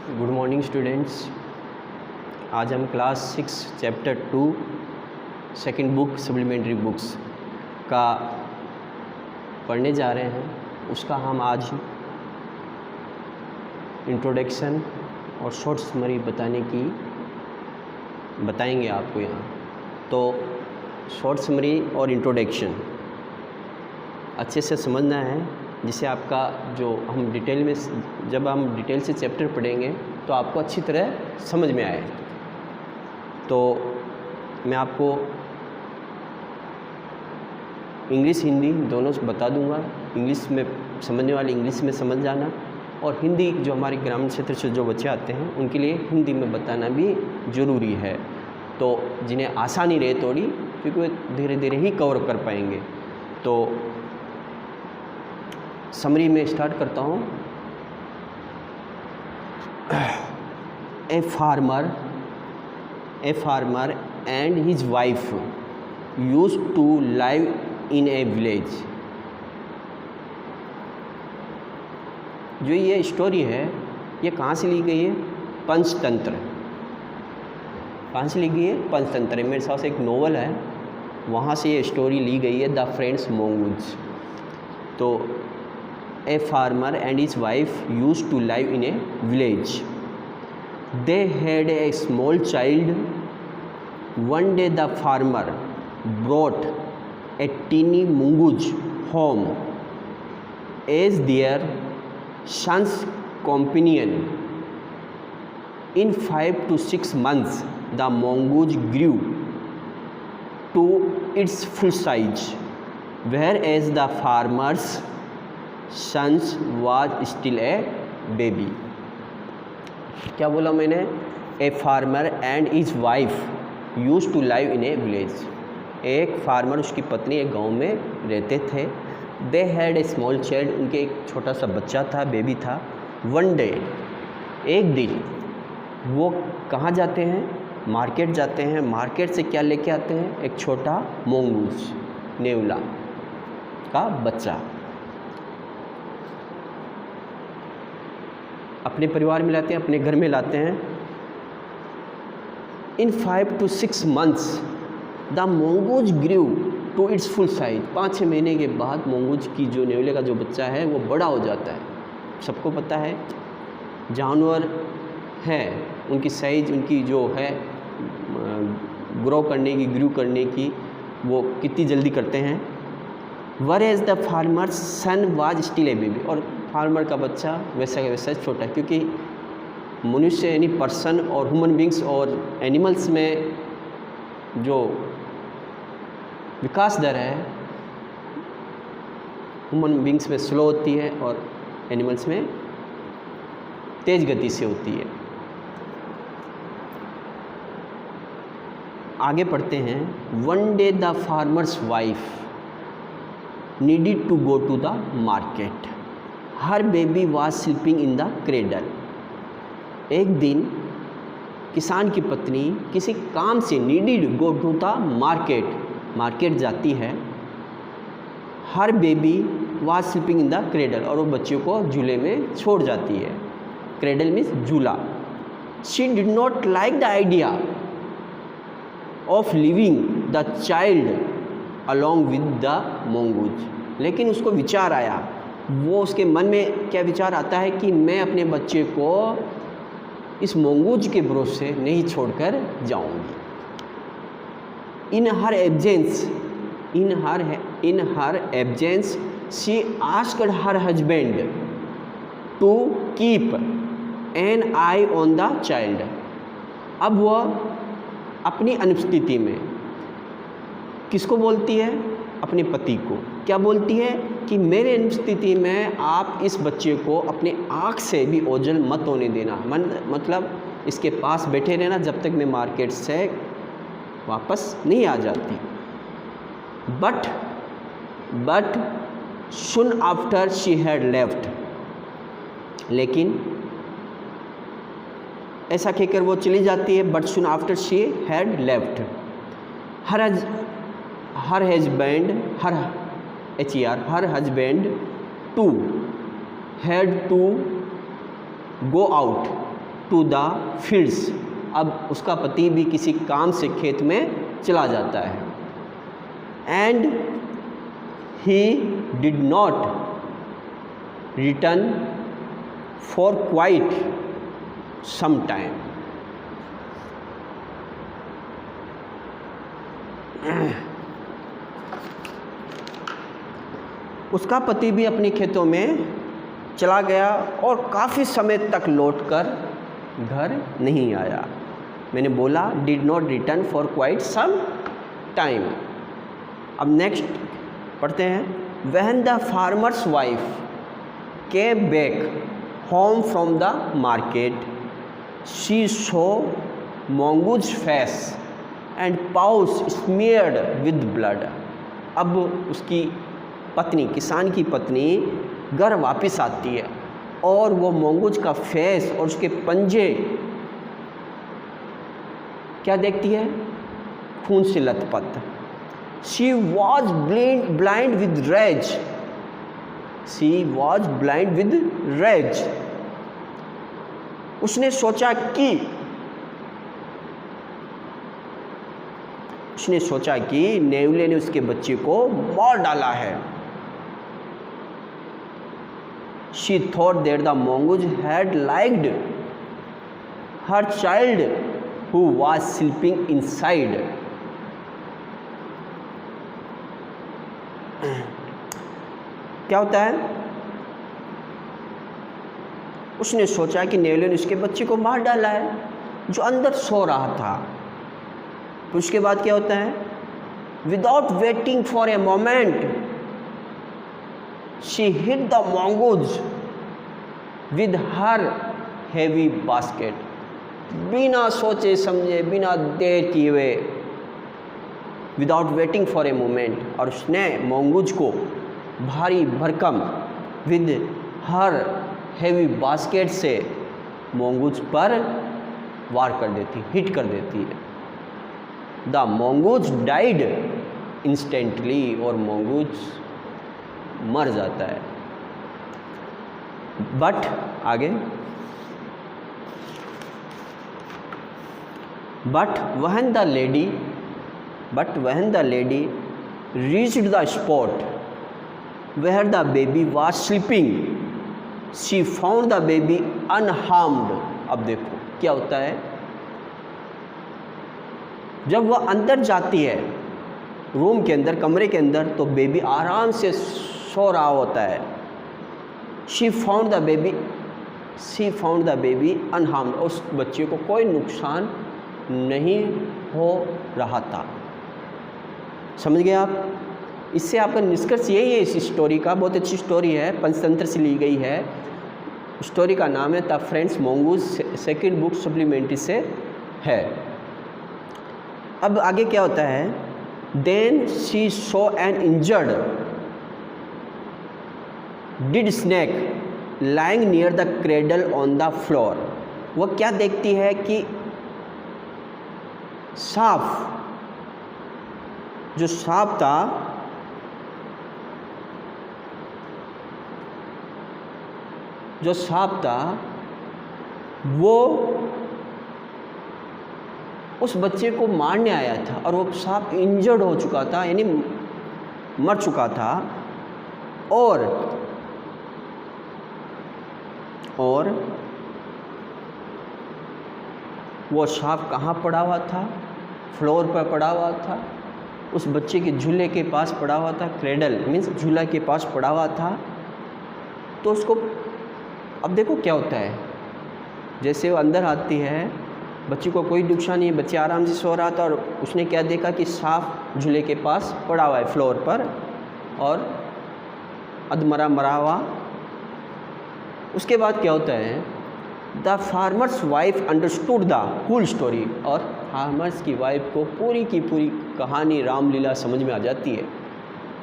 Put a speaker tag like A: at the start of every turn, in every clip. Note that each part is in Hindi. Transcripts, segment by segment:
A: Good morning students. आज हम class 6 chapter 2 second book supplementary books का पढ़ने जा रहे हैं। उसका हम आज इंट्रोडक्शन और शॉर्ट समरी बताएंगे आपको यहाँ। तो शॉर्ट समरी और इंट्रोडक्शन अच्छे से समझना है, जिससे आपका जो हम डिटेल में जब हम डिटेल से चैप्टर पढ़ेंगे तो आपको अच्छी तरह समझ में आए। तो मैं आपको इंग्लिश हिंदी दोनों बता दूंगा। इंग्लिश में समझने वाले इंग्लिश में समझ जाना, और हिंदी जो हमारे ग्रामीण क्षेत्र से जो बच्चे आते हैं उनके लिए हिंदी में बताना भी ज़रूरी है, तो जिन्हें आसानी रहे थोड़ी, क्योंकि वे धीरे धीरे ही कवर कर पाएंगे। तो समरी में स्टार्ट करता हूँ। A farmer and his wife used to live in a village. जो ये स्टोरी है ये कहाँ से ली गई है? पंचतंत्र। कहाँ से ली गई है? पंचतंत्र। मेरे हिसाब से एक नोवेल है, वहाँ से ये स्टोरी ली गई है, द फ्रेंड्स मोंगूज। तो A farmer and his wife used to live in a village. They had a small child. One day the farmer brought a teeny mongoose home as their son's companion. In 5 to 6 months, the mongoose grew to its full size, whereas the farmer's sons was still a baby. क्या बोला मैंने? A farmer and his wife use to live in a village. एक फार्मर, उसकी पत्नी एक गांव में रहते थे। They had a small child, उनके एक छोटा सा बच्चा था, बेबी था। वन डे, एक दिन वो कहाँ जाते हैं? मार्केट जाते हैं। मार्केट से क्या लेके आते हैं? एक छोटा मोंगूज, नेवला का बच्चा। अपने परिवार में लाते हैं, अपने घर में लाते हैं। In 5 to 6 months the mongoose grew to its full size. 5-6 महीने के बाद मोंगूज की जो नेवले का जो बच्चा है वो बड़ा हो जाता है। सबको पता है जानवर है, उनकी साइज, उनकी जो है ग्रो करने की वो कितनी जल्दी करते हैं। Whereas the farmer's son was still a baby। और फार्मर का बच्चा वैसा का वैसा छोटा, क्योंकि मनुष्य यानी पर्सन और ह्यूमन बींग्स और एनिमल्स में जो विकास दर है, ह्यूमन बींग्स में स्लो होती है और एनिमल्स में तेज गति से होती है। आगे पढ़ते हैं। One day the farmer's wife needed to go to the market. Her baby was sleeping in the cradle. एक दिन किसान की पत्नी किसी काम से needed go to the market जाती है। Her baby was sleeping in the cradle, और वो बच्चे को झूले में छोड़ जाती है। Cradle means झूला। She did not like the idea of leaving the child along with the mongoose. लेकिन उसको विचार आया, वो उसके मन में क्या विचार आता है कि मैं अपने बच्चे को इस मोंगूज के भरोसे नहीं छोड़कर जाऊंगी। In her absence she asked her husband to keep an eye on the child. अब वह अपनी अनुपस्थिति में किसको बोलती है? अपने पति को। क्या बोलती है? कि मेरे अनुपस्थिति में आप इस बच्चे को अपने आँख से भी ओझल मत होने देना। मतलब इसके पास बैठे रहना जब तक मैं मार्केट से वापस नहीं आ जाती। But soon after she had left. लेकिन ऐसा कहकर वो चली जाती है। But soon after she had left her husband too had to go out to the fields. अब उसका पति भी किसी काम से खेत में चला जाता है। And he did not return for quite some time. उसका पति भी अपने खेतों में चला गया और काफ़ी समय तक लौटकर घर नहीं आया। मैंने बोला did not return for quite some time. अब नेक्स्ट पढ़ते हैं। When the farmer's wife came back home from the market she saw mongoose face and paws smeared with blood. अब उसकी पत्नी, किसान की पत्नी घर वापस आती है और वो मंगूज का फेस और उसके पंजे क्या देखती है? खून से लथपथ। She was blind with rage. She was blind with rage. उसने सोचा कि नेवले ने उसके बच्चे को मार डाला है। She thought that the mongoose had liked her child who was sleeping inside. क्या होता है? उसने सोचा कि नेवले ने उसके बच्चे को मार डाला है जो अंदर सो रहा था। तो उसके बाद क्या होता है? Without waiting for a moment, she hit the mongoose with her heavy basket. बिना सोचे समझे, बिना देर किए हुए, without waiting for a moment, और उसने mongoose को भारी भरकम with her heavy basket से mongoose पर वार कर देती, हिट कर देती है। The mongoose died instantly, और mongoose मर जाता है। बट आगे, but when the lady reached the spot where the baby was sleeping, she found the baby unharmed. अब देखो क्या होता है, जब वह अंदर जाती है रूम के अंदर, कमरे के अंदर, तो बेबी आराम से सो रहा होता है। She found the baby unharmed. उस बच्चे को कोई नुकसान नहीं हो रहा था। समझ गए आप? इससे आपका निष्कर्ष यही है इस स्टोरी का। बहुत अच्छी स्टोरी है, पंचतंत्र से ली गई है। स्टोरी का नाम है the friends mongoose, second book supplementary से है। अब आगे क्या होता है? Then she saw an injured dead snake lying near the cradle on the floor. वह क्या देखती है कि सांप, जो सांप था वो उस बच्चे को मारने आया था, और वो सांप इंजर्ड हो चुका था, यानी मर चुका था। और वो सांप कहाँ पड़ा हुआ था? फ्लोर पर पड़ा हुआ था, उस बच्चे के झूले के पास पड़ा हुआ था। क्रेडल मीन्स झूला के पास पड़ा हुआ था। तो उसको, अब देखो क्या होता है, जैसे वो अंदर आती है, बच्चे को कोई नुकसान नहीं है, बच्चे आराम से सो रहा था, और उसने क्या देखा कि सांप झूले के पास पड़ा हुआ है फ्लोर पर, और अधमरा मरा हुआ। उसके बाद क्या होता है? The farmer's wife understood the whole story, और फार्मर्स की वाइफ को पूरी की पूरी कहानी रामलीला समझ में आ जाती है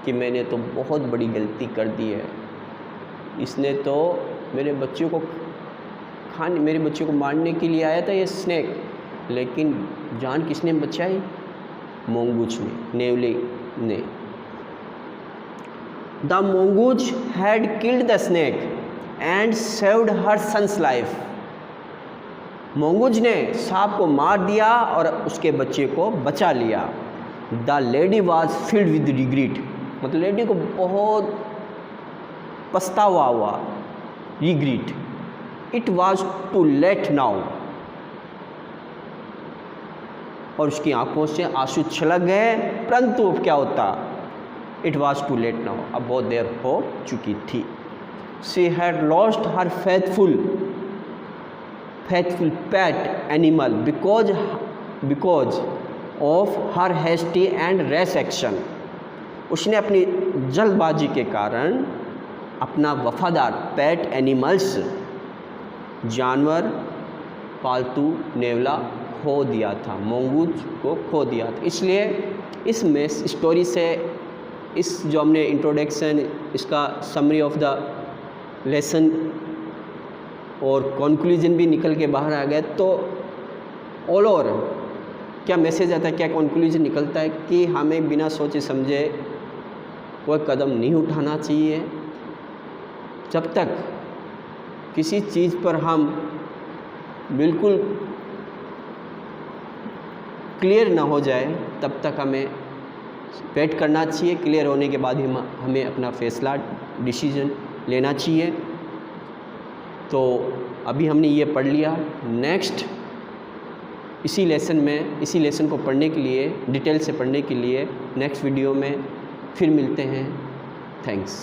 A: कि मैंने तो बहुत बड़ी गलती कर दी है। इसने तो मेरे बच्चे को मारने के लिए आया था ये स्नेक, लेकिन जान किसने बचाई? मंगूज ने, नेवले ने। The mongoose had killed the snake and saved her son's life. Mongoose ने सांप को मार दिया और उसके बच्चे को बचा लिया। The lady was filled with regret, मतलब लेडी को बहुत पछतावा हुआ, regret. It was too late now, और उसकी आंखों से आंसू छलक गए, परंतु अब क्या होता, it was too late now, अब बहुत देर हो चुकी थी। She had lost her faithful pet animal because of her hasty and rash action, उसने अपनी जल्दबाजी के कारण अपना वफादार पेट एनिमल्स, जानवर, पालतू नेवला खो दिया था, मोंगूज को खो दिया था। इसलिए इसमें स्टोरी से इस जो हमने इंट्रोडक्शन, इसका समरी ऑफ द लेसन और कंक्लूजन भी निकल के बाहर आ गया। तो ऑल ओवर क्या मैसेज आता है, क्या कंक्लूजन निकलता है कि हमें बिना सोचे समझे कोई कदम नहीं उठाना चाहिए। जब तक किसी चीज़ पर हम बिल्कुल क्लियर ना हो जाए तब तक हमें वेट करना चाहिए। क्लियर होने के बाद ही हमें अपना फैसला, डिसीजन लेना चाहिए। तो अभी हमने ये पढ़ लिया। नेक्स्ट इसी लेसन को पढ़ने के लिए, डिटेल से पढ़ने के लिए नेक्स्ट वीडियो में फिर मिलते हैं। थैंक्स।